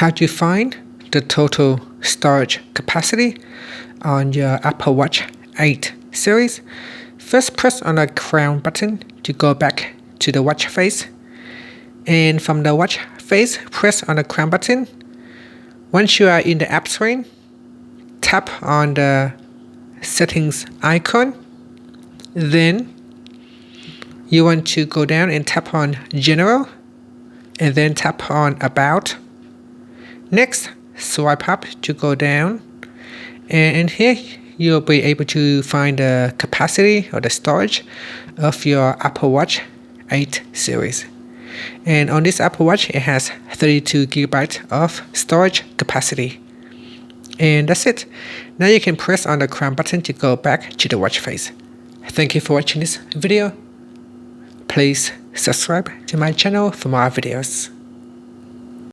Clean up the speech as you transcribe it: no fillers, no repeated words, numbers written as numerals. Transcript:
how to find the total storage capacity on your Apple Watch 8 series. First, press on the crown button to go back to the watch face. And from the watch face, press on the crown button. Once you are in the app screen, tap on the settings icon. Then you want to go down and tap on General, and then tap on About. Next, swipe up to go down, and here you'll be able to find the capacity or the storage of your Apple Watch 8 series. And on this Apple Watch, it has 32 GB of storage capacity. And that's it. Now you can press on the crown button to go back to the watch face. Thank you for watching this video. Please subscribe to my channel for more videos.